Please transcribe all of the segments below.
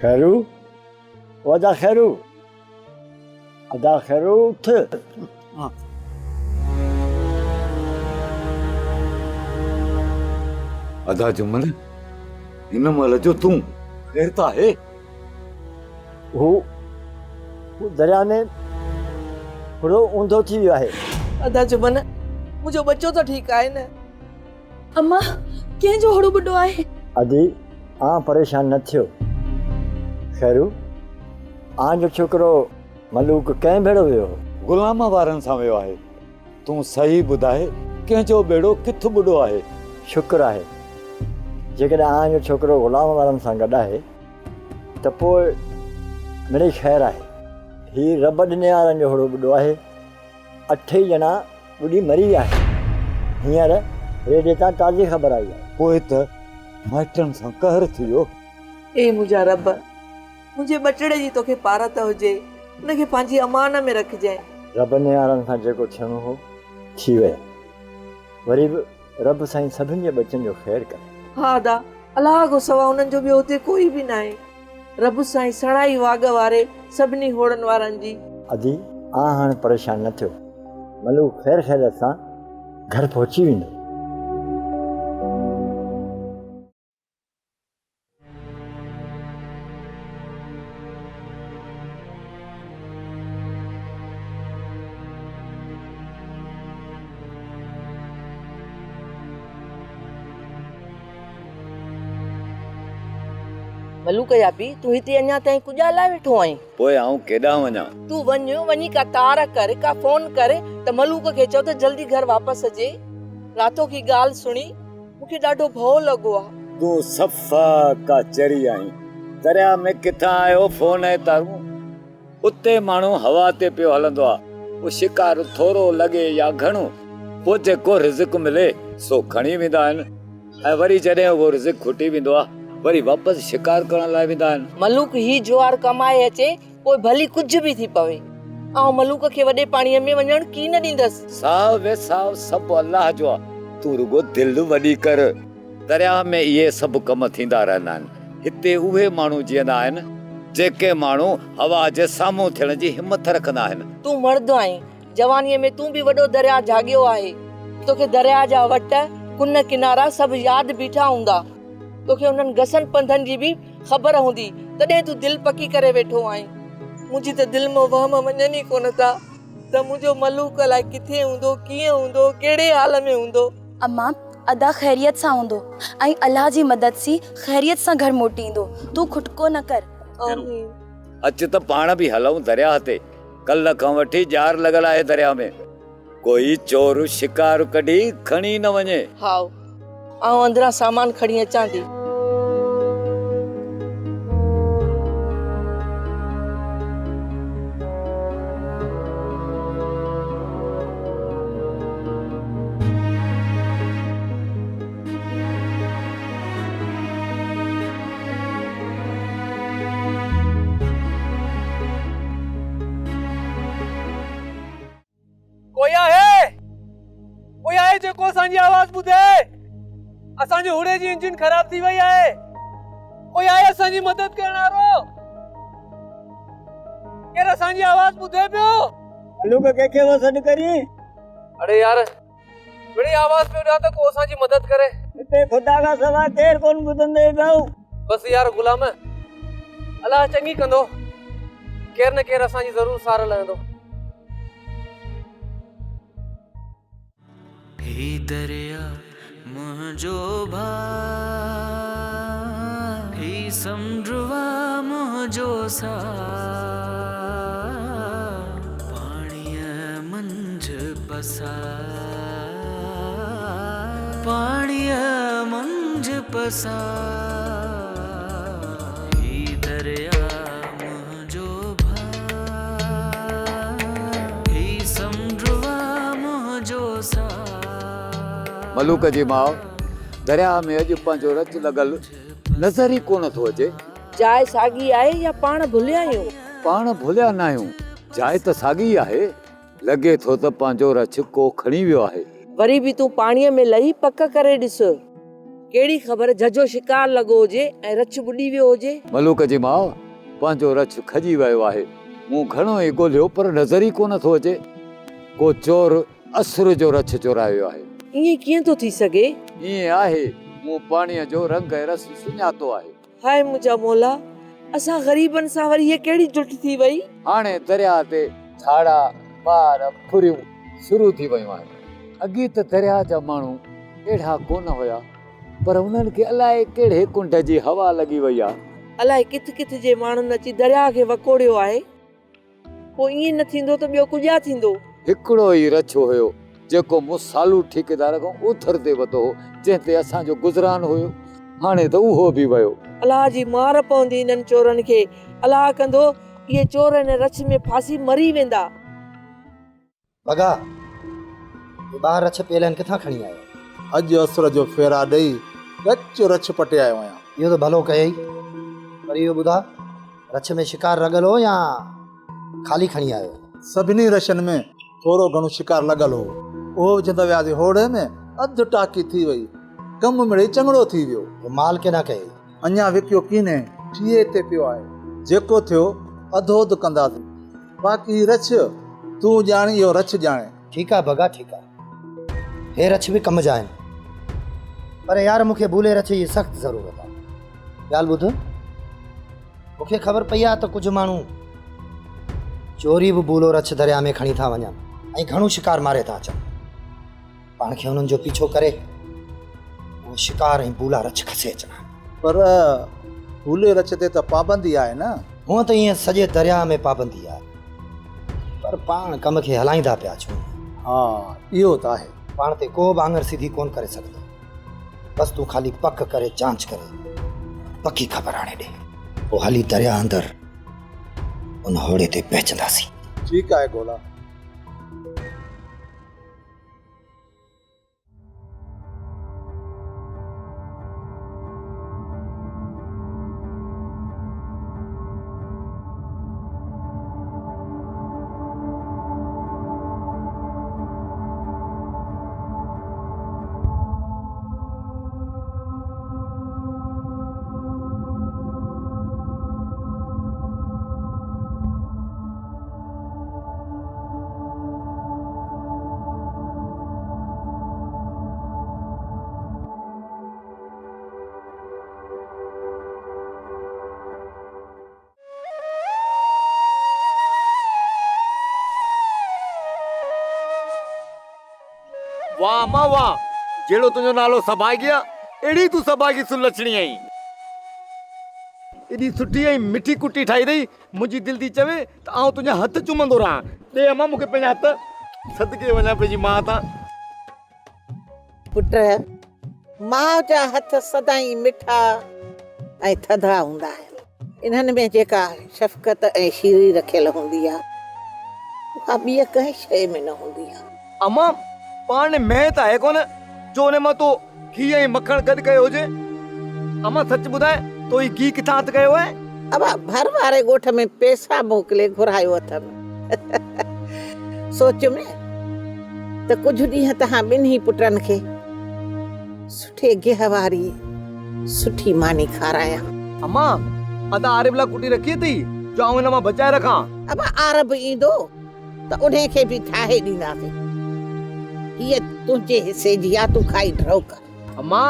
खैरू वदा खैरू अदा खैरू उठ। हाँ। अदा जुमन इन महिल जो तूं खैर त आहे? हू दरिया में थोड़ो ऊंधो थी वियो आहे। अदा जुमन मुझो बच्चो तो ठीक आहे न? अम्मा कंहिंजो हड़ो बुड्ढो आहे? अदी परेशान न थियो। खैरू जो छोकरो मलूक कंहिं भेड़ो वियो? गुलाम वारनि सां वियो आहे। तूं सही ॿुधाए कंहिंजो बेड़ो किथे बुॾो आहे? शुक्र आहे जेकॾहिं जो छोकरो गुलाम वारनि सां गॾु आहे त पोइ मिड़ई ख़ैर आहे। ही रब ॾिने वारनि जो हड़ो बुॾो आहे। 8 ॼणा ॿुॾी मरी विया आहिनि। हींअर रेडियो तां ताज़ी ख़बर आई आहे। पोइ त माइटनि सां कहर थी वियो। ए मुंहिंजा रब, मुंहिंजे बटड़े जी तोखे पारत हुजे, उनखे पंहिंजी अमान में रखजांइ। रब ने वारनि सां जेको थियणो हो थी वियो। वरी बि रब साईं सभिनि जे बचनि जो ख़ैर करे। हा अदा, अलाह खां सवा उन्हनि जो ॿियो हुते कोई बि न आहे। रब साईं सणाई वाग वारे सभिनी होड़नि वारनि जी। अदी हाणे परेशान न थियो। मलूक ख़ैर ख़ैरियत सां घर पहुची वेंदो। मलूक या पी तू हिते अञा ताईं कुॼा लाइ वेठो आहीं? पोइ आऊं केॾां वञा? तू वञी का तार कर का फोन करे त मलूक खे चओ त जल्दी घर वापस अचे। रातो की ॻाल्हि सुणी मूंखे ॾाढो भउ लॻो आहे। तूं सफ़ा का चरी आई। दरिया में किथां आयो फोन आहे तारूं? उते माण्हू हवा ते पियो हलंदो आहे। वो शिकार थोरो लॻे या घणो, पोइ जेको रिज़्क मिले सो खणी वेंदा आहिनि ऐं वरी जॾहिं उहो रिज़्क खुटी वेंदो आहे वरी वापस शिकार करण लाइ वेंदा आहिनि। मलूक ही जुआर कमाए अचे पोइ भली कुछ भी थी पवे। ऐं मलूक खे वॾे पाणीअ में वञण की न ॾींदसि। साव वे साव सभु अल्लाह जो आहे। तूं रुगो दिलि वॾी कर। दरिया में इहे सभु कम थींदा रहंदा आहिनि। हिते उहे माण्हू जीअंदा आहिनि जेके माण्हू हवा जे साम्हूं थियण जी हिमत रखंदा आहिनि। तूं मर्द आहीं, जवानीअ में तूं बि वॾो दरिया जाॻियो आहे। तोखे दरिया जा वट कुन किनारा सभु यादि बीठा हूंदा। तोखे उन्हनि घसनि पंधनि जी बि ख़बर हूंदी, तॾहिं तूं दिलि पकी करे वेठो आहीं। मुंहिंजी त दिलि में वहम वञनि ई कोन था त मुंहिंजो मलूक अलाए किथे हूंदो, कीअं हूंदो, कहिड़े हाल में हूंदो। अम्मा अदा खैरियत सां हूंदो ऐं अल्लाह जी मदद सी खैरियत सां घर मोटी ईंदो। तूं खुटको न कर। अच त पाण बि हलूं दरिया ते। कल्ह खां वठी जार लॻल आहे दरिया में। कोई चोर शिकार कढी खणी न वञे। हाओ आऊं अंदरां सामान खणी अचां थी। कोई आहे जेको असांजी आवाज़ ॿुधे? असांजे हुड़े जी इंजन ख़राब थी वई आहे। कोई आहे असांजी मदद करण वारो? केर असांजी आवाज़ ॿुधे पियो? मलूक कंहिंखे वो सॾु करी? अरे यार बड़ी आवाज़ पियो ॾियां त को असांजी मदद करे। हिते खुदा खां सवाइ केरु कोन ॿुधंदे पियो। बस यार गुलाम, अलाह चङी कंदो। केर न केर असांजी ज़रूर सार लहंदो। हे दरिया मुझो भाई, हे समुंडवा मुझो सा, पाणीअ मंझ पसा, पाणीअ मंझ पसा। हे दरिया मुझो भाई, हे समुंडवा मुझो सा। मलूक जी माउ, दरिया में अॼु पंहिंजो रच लॻल नज़र ई कोन थो अचे। जाइ साॻी आहे या पाण भुलिया आहियूं? पाण भुलिया न आहियूं। जाइ त साॻी आहे। लॻे थो त पंहिंजो रच को खणी वियो आहे। वरी बि तूं पाणीअ में लही पक करे ॾिस। कहिड़ी ख़बर झझो शिकार लॻो हुजे ऐं रछ ॿुॾी वियो हुजे। मलूक जी माउ, पंहिंजो रछ खजी वियो आहे। मूं घणो ई ॻोल्हियो पर नज़र ई कोन थो अचे। को चोर असुर जो रछ चोरायो आहे। ईअं कीअं थो थी सघे? ईअं आहे, मूं पाणीअ जो रंग ऐं रस सुञातो आहे। हाय मुंहिंजा मौला, असां ग़रीबनि सां वरी हीअ कहिड़ी जुट थी वई? हाणे दरिया ते झाड़ा ॿार फुरियूं शुरू थी वियूं आहिनि। अॻे त दरिया जा माण्हू अहिड़ा कोन हुया, पर उन्हनि खे अलाए कहिड़े कुंड जी हवा लॻी वई आहे। अलाए किथे किथे जे माण्हुनि अची दरिया खे वकोड़ियो आहे। पोइ ईअं न थींदो त ॿियो कुझु थींदो। हिकिड़ो ई रछ हुयो जेको मूं सालू ठेकेदार खां उथर ते वतो हो, जंहिं ते असांजो गुज़रान हुयो। हाणे त उहो बि वियो। अलाह जी मार पवंदी इन्हनि चोरनि खे। अलाह कंदो इहे चोर हिन रछ में फासी मरी वेंदा। बगा ये ॿार रछ पेलनि किथां खणी आयो? अॼु असुर जो फेरा ॾेई कचो रछ पटे आयो आहियां। इहो त भलो कयई, पर इहो ॿुधा, रछ में शिकार लॻल हो या ख़ाली खणी आयो? सभिनी रछनि में थोरो घणो शिकार लॻल हो। उहो विझंदा वियासीं होड़े में, अधु टाकी थी वई, कमु मिड़ई चङड़ो थी वियो। माल के न कयई? अञा विकियो कीने, ठीए ते पियो आहे। जेको थियो अधो अधु कंदासीं। बाक़ी रछ तूं ॼाणी, इहो रछ ॼाणे। ठीकु आहे भगा, ठीकु आहे। हे रछ बि कम जा आहिनि, पर यार मूंखे भूले रछ जी सख़्तु ज़रूरत आहे। ॻाल्हि ॿुध, मूंखे ख़बर पई आहे त कुझु माण्हू चोरी बि भूलो रछ दरिया में खणी था वञनि ऐं घणो शिकार मारे था अचनि। पाण खे हुननि जो पीछो करे उहो शिकार ऐं भूला रछ खसे अचणा। पर भूले रछ ते त पाबंदी आहे न? हूअं त ईअं सॼे दरिया में पाबंदी आहे, पर पाण कम खे हलाईंदा पिया छो। हा, इहो त आहे। पाण ते को बि आङर सीधी कोन करे सघंदो। बसि तूं ख़ाली पक करे जांच करे पकी ख़बर आणे ॾे, पोइ हली दरिया अंदरि उन होड़े ते पहुचंदासीं। ठीकु आहे गोला। वाह मां वाह, जेड़ो तुंहिंजो नालो सभागी आहे, अहिड़ी तूं सभागी सुलक्षणी आहीं। एॾी सुठी ऐं मिठी कुटी ठाही अथई, मुंहिंजी दिलि थी चवे त आउं तुंहिंजा हथ चुमंदो रहां। ॾे अम्मा मूंखे पंहिंजा हथ, सदके वञा पंहिंजी माउ तां। पुट, माउ जा हथ सदाई मिठा ऐं थधा हूंदा आहिनि। इन्हनि में जेका शफ़क़त ऐं शीरी रखियल हूंदी आहे, उहा ॿिए कंहिं शइ में न हूंदी आहे। अम्मा, पाण में त आहे कोन जो उन मां तो घी ऐं मखण गॾु कयो हुजे। अम्मा सच ॿुधाए, तो ही घी किथां हथ कयो आहे? अब भर वारे ॻोठ में पैसा मोकिले घुरायो अथमि। सोच में त कुझु ॾींहं तव्हां ॿिन्ही पुटनि खे सुठे गिह वारी सुठी मानी खारायां। अम्मा, अदा आरिफ लाइ कुटी रखी अथई जो आउं हिन मां बचाए रखां। अब आरब ईंदो त उन्हे खे बि ठाहे ॾींदासीं। ये तुझे हिस्से जी या तू खाई ड्रो कर। अम्मा,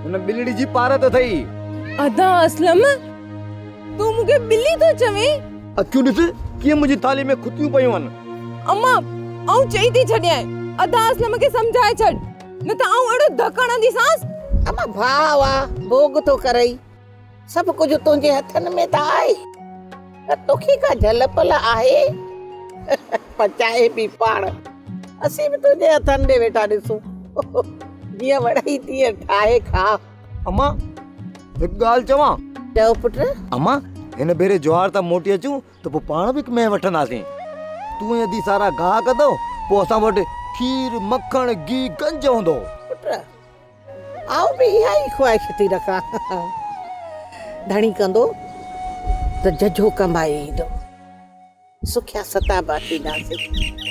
हुन बिलड़ी जी पारत अथई। अदा असलम, तू मूंखे बिल्ली तो चवे? अखियूं ॾिस कीअं मुंहिंजी थाली में खुतियूं पयूं आहिनि। अम्मा, आउं चई थी छॾियां, अदा असलम खे समझाए छॾ, न त आउं अहिड़ो धक हणंदीसांस। अम्मा भाव आ, भोग तो करई, सभु कुझु तुंहिंजे हथनि में त आहे, त तोखे का झल पल आहे? पचाए बि पाण, असीं बि तुंहिंजे हथनि ॾे वेठा ॾिसूं। जीअं वड़ई तीअं ठाहे खा। अम्मा, हिकु ॻाल्हि चवां? चओ पुट। अम्मा, हिन भेरे ज्वार तां मोटी अचूं त पोइ पाण बि में वठंदासीं। तूं यदि सारा गाह कंदो, पोइ असां वटि खीर मखण घी गंज हूंदो। पुट, आउं बि इहा ई ख्वाहिश थी रखां। धणी कंदो त जझो कमाए ईंदो, सुखिया सताबा थींदासीं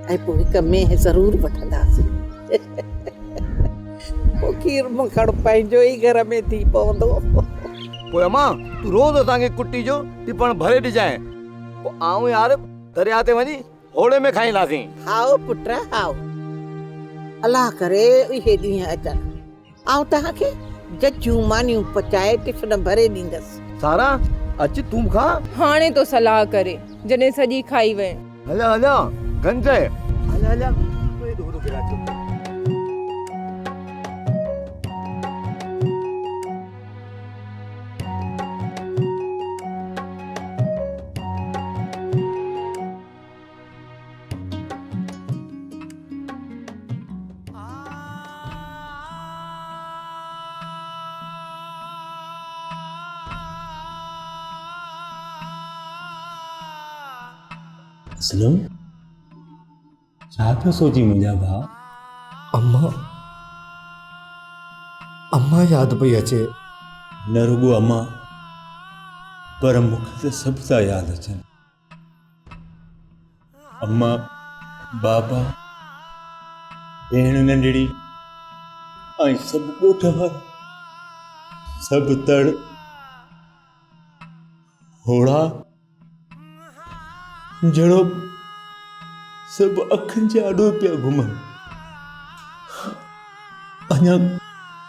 ऐं पोइ हिक में ज़रूरु वठंदासीं। खीर मखण पंहिंजो ई घर में थी पवंदो। पोइ अम्मा तूं रोज़ असांखे कुटी जो टिपण भरे ॾिजांइ, पोइ आऊं यार दरिया ते वञी होड़े में खाईंदासीं। हाओ पुट हाओ, अलाह करे इहे ॾींहं अचनि। आऊं तव्हांखे जचियूं मानियूं पचाए टिफिन भरे ॾींदसि। सारा अच तूं खा। हाणे तो सलाह करे जॾहिं सॼी खाई वए। हला हला गंज हला हला असलम छा पियो सोची मुंहिंजा भाउ? अम्मा यादि पई अचे। न रुगो अम्मा, पर मूंखे त सभु था यादि अचनि। अम्मा, बाबा, भेण नंढड़ी ऐं सभु ॻोठ वारा, सभु तड़ होड़ा जड़ो सभु अखियुनि जे आॾो पिया घुमनि। अञा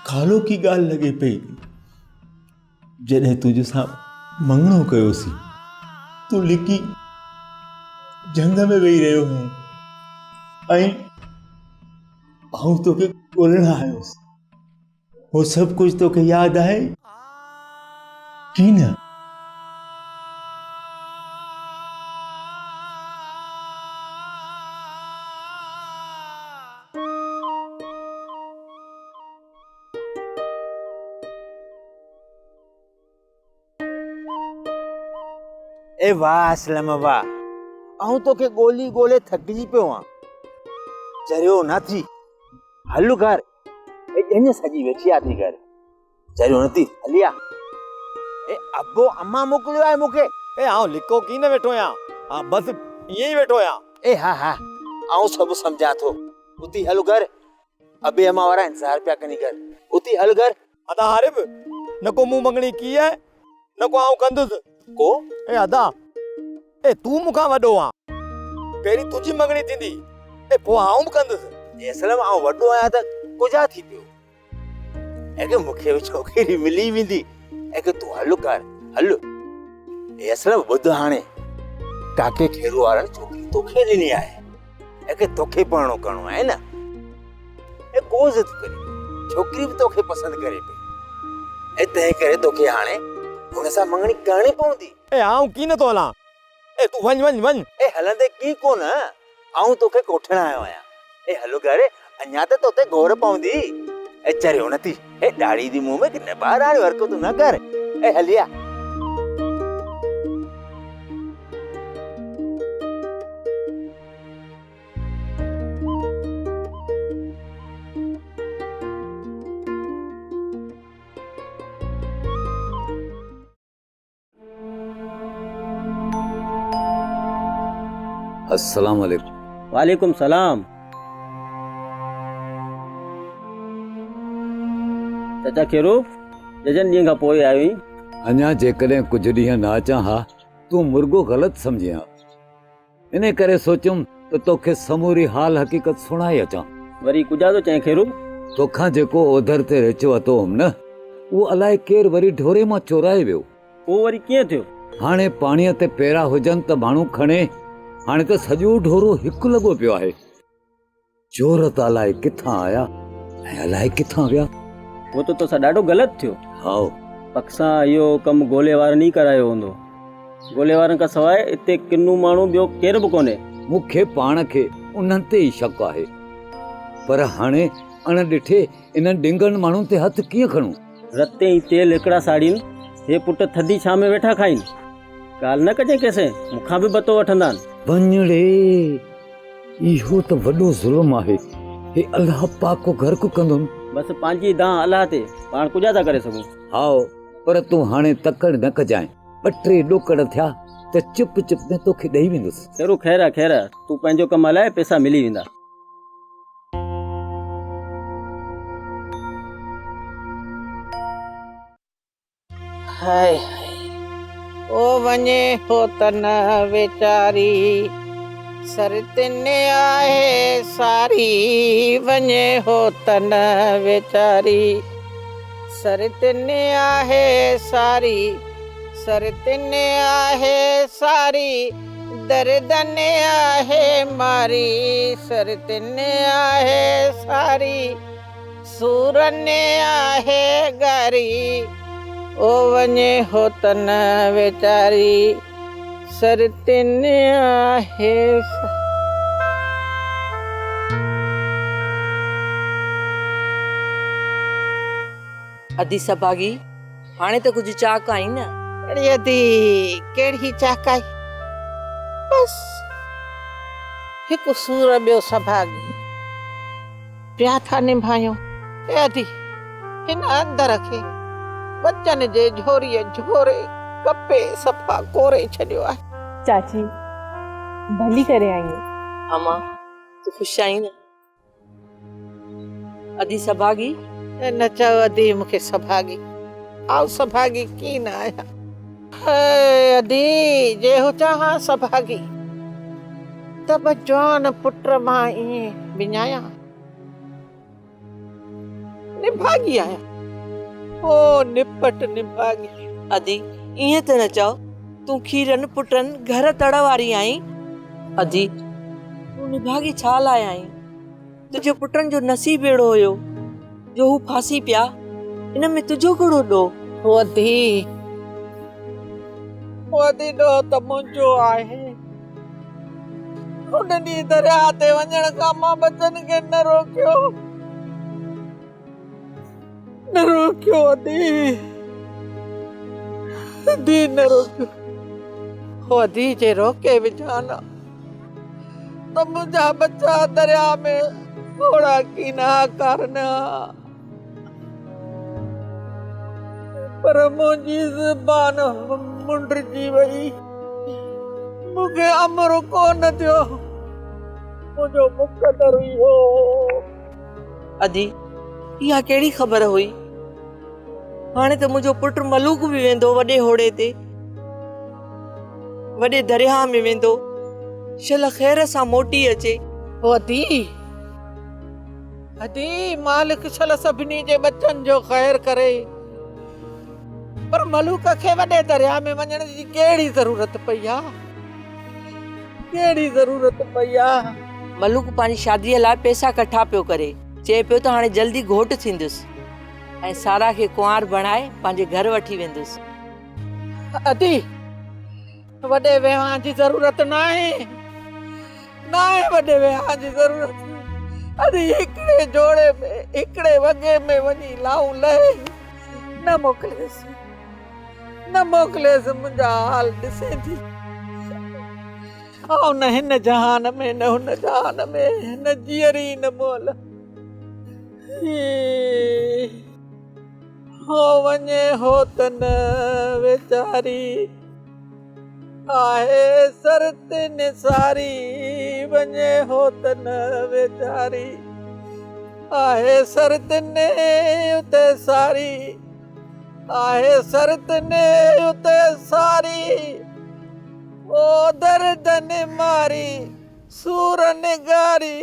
खालो की ॻाल्हि लॻे पई जॾहिं तुंहिंजे सां मङणो कयोसीं, तूं लिकी झंग में वेही रहियो है ऐं आऊं तोखे ॻोल्हण आयोसि। हो सभु कुझु तोखे यादि आहे की न? ए वाह असलम वाह, आऊं तोखे ॻोल्ही ॻोल्हे थकिजी पियो आहियां। चरियो न थी हलु घर, ए ॼञ सॼी वेठी आहे थी घर। चरियो न थी हली आ। ए अबो अम्मा मोकिलियो आहे मूंखे। ए आऊं लिको की न वेठो आहियां, हा बस ईअं ई वेठो आहियां। ए हा हा आऊं सभु सम्झां थो। उती हलु घर, अबे अम्मा वारा इंतज़ार पिया कनी घर। उती हलु घर। अदा हारिब न को मूं मंगणी की आहे न को आऊं कंदुसि को। ए अदा ए तूं मूंखां वॾो आ, पहिरीं तुंहिंजी मंगणी थींदी ए पोइ आऊं बि कंदुसि। ए असलम आऊं वॾो आहियां त कुझा थी पियो। ए के मूंखे बि छोकिरी मिली वेंदी। ए के तूं हलु घर हलु। ए असलम ॿुध हाणे, काके खेरू वारनि छोकिरी तोखे ॾिनी आहे। ए के तोखे पढ़णो करणो आहे न। ए को ज़िद करे, छोकिरी बि तोखे पसंदि करे पई। ए तंहिं करे तोखे हाणे हुन सां मंगणी करणी पवंदी। ए आऊं की नथो हलां, ए तूं वञ वञ वञ। ए हलंदे की कोन, आऊं तोखे कोठण आयो आहियां। ए हलो घर, अञा त तोते घोर पवंदी। ए चरियो न थी, ए ॾाढ़ी दी मुंहं में किने बार हाणे हरकतूं न कर। ए हलिया अस्सलाम वालेकुम। वालेकुम सलाम। चाचा खेरो जजन ॾींहं खां पोइ आयो आहीं। अञा जेकॾहिं कुझु ॾींहं न अचां हा, तूं मुर्गो ग़लति सम्झे हा। इन करे सोचियुमि त तोखे समूरी हाल हक़ीक़त सुणाए अचां। वरी कुझा थो चएं खेरो? तोखां जेको ओधर ते रिचो वतो हुअमि न, उहो अलाए केरु वरी ढोरे मां चोराए वियो। पोइ वरी कीअं थियो? हाणे पाणीअ ते पेरा हुजनि त माण्हू खणे, हाणे त सॼो ढोरो हिकु लॻो पियो आहे। चोर त अलाए किथां आया ऐं अलाए किथां विया। वो तो तोसां ॾाढो ग़लति थियो। हाओ पक्सा इहो कमु गोले वारनि ई करायो हूंदो। गोले वारनि खां सवाइ हिते किन्नू माण्हू ॿियो केरु बि कोन्हे। मूंखे पाण खे उन्हनि ते ई शक आहे, पर हाणे अण ॾिठे इन डिंगनि माण्हुनि ते हथ कीअं खणूं? रते ई तेल हिकिड़ा साड़ीनि, हे पुट थधी छां में वेठा खाइनि। ॻाल्हि न कजांइ कंहिंसे, मूंखां बि बतो वठंदा आहिनि। वञड़े, इहो त वॾो ज़ुल्म आहे। हे अलाह पाक को घर को कंदुमि। बसि पंहिंजी दां अलाह ते, पाण कुझा था करे सघूं। हाओ, पर तूं हाणे तकड़ न कजांइ। 2-3 ॾोकड़ थिया त चुप चुप में तोखे ॾेई वेंदुसि। खेरो ख़ैर आहे ख़ैर, तूं पंहिंजो कमु हलाए, पैसा मिली वेंदा। हाय ओ वञे हो त न वेचारी सरतिने आहे सारी वञे हो त न वेचारी सरतिने आहे सारी सरतिने आहे सारी दर्दने आहे मारी सरतिने आहे सारी सूरने आहे गारी ओ वञे हो त न वेचारी सरतिने आहे अदी सभागी हाणे त कुछ चाक आई न अड़ी अदी केड़ी चाक आई बस हिकु सूर ॿियो सभागी पिया था निभायूं ए अदी हिन अंदर खे बच्चन जे झोरीअ झोरे कपे सफ़ा कोरे छॾियो आहे चाची भली करे आई अम्मा तू खुश आई न अदी सभागी न चओ अदी मूंखे सभागी आओ सभागी की न आया हे अदी जे हो चाहां सभागी तब जवान पुट मां ईअं विञाया निभागी आया ओ निपट निभागी अदी ईअं त न चओ तूं खीरन पुटन घर तड़ वारी आई अदी तूं निभागी छा लाइ आई तुंहिंजे पुटन जो नसीब अहिड़ो हुयो जो हू फांसी पिया इन में तुंहिंजो कहिड़ो ॾोह वधी ॾोह त मुंहिंजो आहे उन ॾींहुं दरिया ते वञण खां मां बचन खे न रोकियो अदी न रोकियो हो अदी जे रोके विझाना त मुंहिंजा बच्चा दरिया में थोड़ा की ना करना पर मुंहिंजी ज़बान मुंडजी वई मूंखे अमर कोन थियो मुंहिंजो मुक़दर हुयो अदी इहा कहिड़ी ख़बर हुई हाणे त मुंहिंजो पुट मलूक बि वेंदो वॾे होड़े ते वॾे दरिया में वेंदो शल ख़ैर सां मोटी अचे अदी मालिक छल सभिनी जे बच्चन जो ख़ैर करे पर मलूक खे वॾे दरिया में वञण जी कहिड़ी ज़रूरत पई आहे मलूक पंहिंजी शादीअ लाइ पैसा कठा पियो करे चए पियो त हाणे जल्दी घोट थींदुसि ऐं सारा खे कुंवार बणाए पंहिंजे घर वठी वेंदुसि अदी वॾे विहां जी ज़रूरत न आहे वॾे विहां जी ज़रूरत अरे हिकिड़े जोड़े में हिकिड़े वॻे में वञी लाऊं लहे न मोकिलेसि मुंहिंजा हाल ॾिसे थी ऐं न हिन जहान में न हुन जहान में न जीअरी न मोल हो वञे हो त न वेचारी आहे सरतिन सारी वञे हो त न वेचारी आहे सरतिने उते सारी आहे सरतिने उते सारी ओ दर्दन मारी सूरन गारी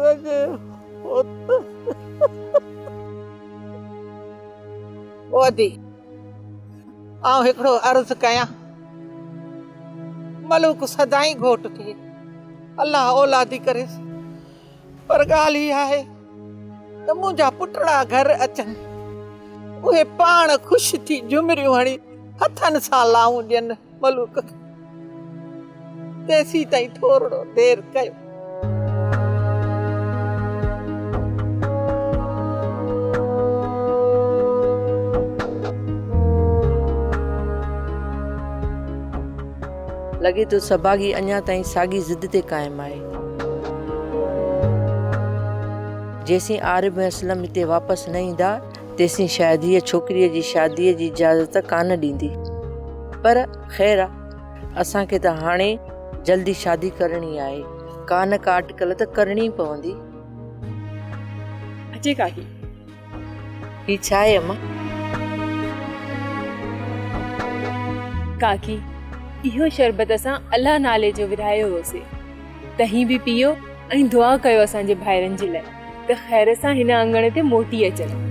वगे ओदी आऊं हिकिड़ो अर्ज़ कयां मलूक सदाई घोट थिए अल्लाह औलादी करे पर ॻाल्हि ही आहे त मुंहिंजा पुटड़ा घर अचनि उहे पाण ख़ुशि थी झुमरियूं हणी हथनि सां लाऊं ॾियनि मलूक खे तेसी ताईं थोरो देर कयो लॻे थो सभागी अञा ताईं साॻी ज़िद ते क़ाइमु आहे जेसीं आरिफ ऐं असलम हिते वापसि न ईंदा तेसीं शायदि हीअ छोकिरीअ जी शादीअ जी इजाज़त कान ॾींदी पर ख़ैर आहे असांखे त हाणे जल्दी शादी करणी आहे का न का अटकल त करणी पवंदी अचे काकी ही छा आहे अम्मा काकी इहो शरबत असां अल्लाह नाले जो विरायो होसीं, तव्हीं बि पियो ऐं दुआ कयो असांजे भाइरनि जे लाइ त ख़ैर सां हिन अंगण ते मोटी अचनि।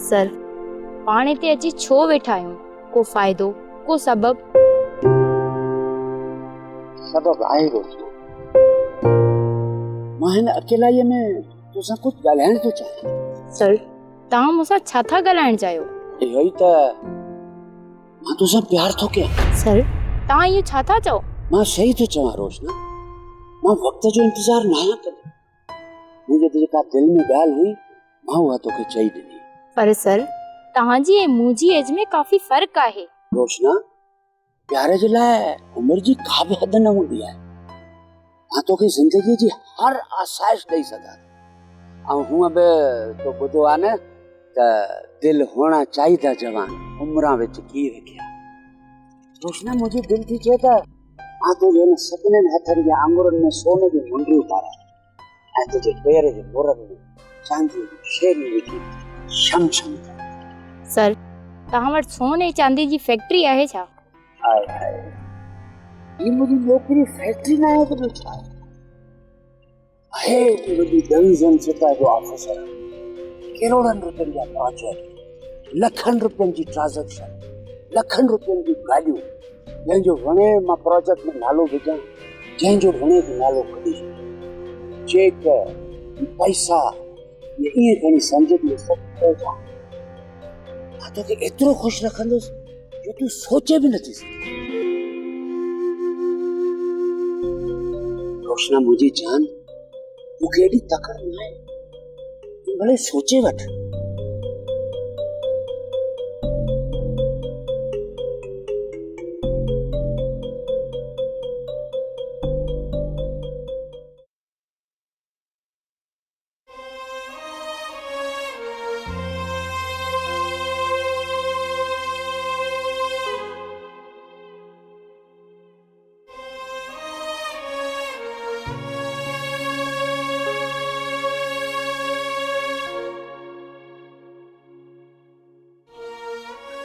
सर पाण हिते अची छो वेठा आहियूं? को फ़ाइदो, को सबब? सबब आहे रोशनी, मां हिन अकेलाईअ में तोसां कुझु ॻाल्हाइण थो चाहियां। सर तव्हां मूंसां छा था ॻाल्हाइण चाहियो? इहो ई त मां तोसां प्यार थो कयां। सर तव्हां इहो छा था चओ? मां सही थो चवां रोशना, मां वक़्त जो इंतज़ार न आहियां कंदो। मुंहिंजे जेका दिलि में ॻाल्हि हुई मां उहा तोखे चई ॾिनी। पर सर तव्हांजी ऐं मुंहिंजी एज में काफ़ी फ़र्क़ु आहे। रोशना, प्यार जे लाइ उमिरि जी का बि हद न हूंदी आहे। मां तोखे ज़िंदगीअ जी हर आसाइश ॾेई सघां ऐं हूअं बि तो ॿुधो आहे न त दिलि हुअणा चाहीदा जवान उमिरां विच की रखिया। रोशना, मुंहिंजी दिलि थी चए त मां तुंहिंजे हिन सभिनीनि हथनि जे आङुरनि में सोने जी मुंडियूं पारां ऐं तुंहिंजे पेर जे मुरनि में चांदीअ जी शेरी विझी शम शम। सर तव्हां वटि सोने चांदी जी फैक्ट्री आहे छा? हाय हाय, ये मुंहिंजी नौकरी फैक्ट्री न आहे त ॿियो छा आहे? वॾी डिवीज़न सतह जो ऑफिसर, करोड़नि रुपयनि जा प्रोजेक्ट, लखनि रुपयनि जी ट्रांज़ेक्शन, लखनि रुपयनि जी गाॾियूं, जंहिंजो वणे मां प्रोजेक्ट में नालो विझां, जंहिंजो वणे बि नालो कढी छॾियां। चेक, पैसा, ये ईअं खणी सम्झ में सभु कयो। मां तोखे एतिरो ख़ुशि रखंदुसि जो तूं सोचे बि नथी सघीं। रोशना मुंहिंजी जान, मूंखे एॾी तकड़ न आहे, तूं भले सोचे वठ।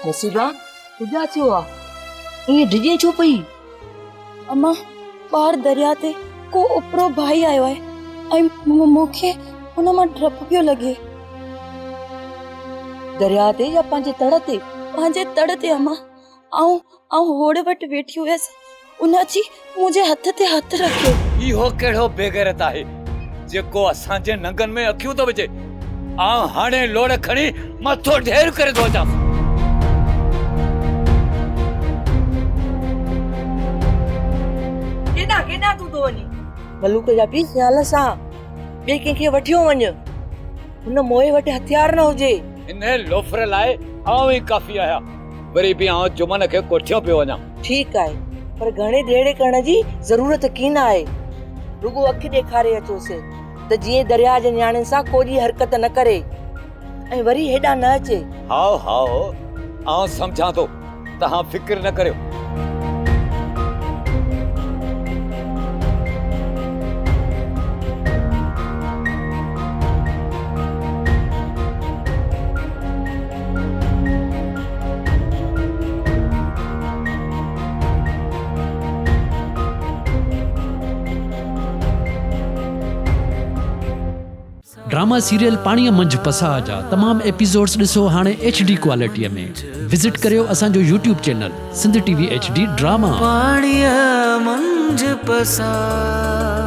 नसीबा तुझा थियो आहे? ईअं डिॼे छो पई? अम्मा ॿाहिरि दरिया ते को उपरो भाई आयो आहे ऐं मूंखे हुन मां डपु पियो लॻे। दरिया ते या पंहिंजे तड़ ते? पंहिंजे तड़ ते अम्मा। आऊं होड़ वटि वेठी हुयसि, उन अची मुंहिंजे हथ ते हथ रखियो। इहो कहिड़ो बेगैरत आहे जेको असांजे नंगनि में अखियूं थो विझे? हाणे लोड़ खणी मथो ढेर करे थो अचां। केॾां तूं थो वञी? मलूक जा बि ख़्याल सां ॿिए कंहिंखे वठियो वञ। हुन मोए वटि हथियार न हुजे। इन लोफर लाइ आऊं ई काफ़ी आहियां, वरी बि आऊं जुमन खे कोठियो पियो वञां। ठीकु आहे, पर घणे देड़े करण जी ज़रूरत की न आहे। रुगो अखि ॾेखारे अचोसि त जीअं दरिया जे न्याणियुनि सां कोई हरकत न करे ऐं वरी हेॾा न अचे। हाओ हाओ, आऊं सम्झां थो, तव्हां फिक्र न करियो। ड्रामा सीरियल पाणीअ मंझि पसाह जा तमाम एपिसोड्स ॾिसो हाणे HD क्वालिटीअ में। विज़िट करियो असांजो YouTube channel Sindh TV HD drama. पाणीअ मंझि पसाह।